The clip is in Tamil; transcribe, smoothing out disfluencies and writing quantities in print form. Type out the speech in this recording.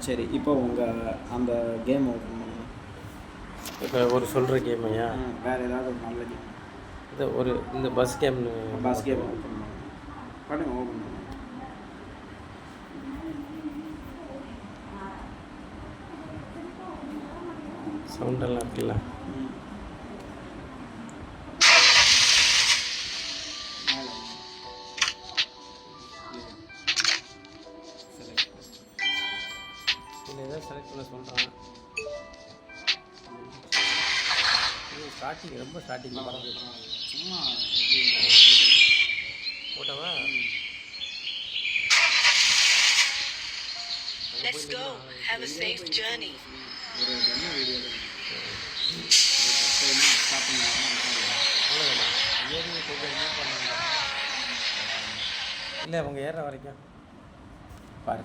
சரி, இப்போ உங்கள் அந்த கேம் ஓப்பன் பண்ணுங்க. இப்போ ஒரு சொல்கிற கேமையா? வேறு ஏதாவது ஒரு நல்ல கேம். இந்த பஸ் கேம்னு. பஸ் கேம் ஓப்பன் பண்ணுங்க. ஓப்பன் பண்ணுங்க. சவுண்டெல்லாம் இருக்குல்ல. இதில் எதாவது செலக்ட் பண்ண சொல்கிறான். ஸ்டார்டிங் ரொம்ப ஸ்டார்டிங் சும்மா போட்டவா? Let's go. Have a safe journey. ஒரு என்ன வீடியோ இல்லை அவங்க ஏற வரைக்கும் பாரு.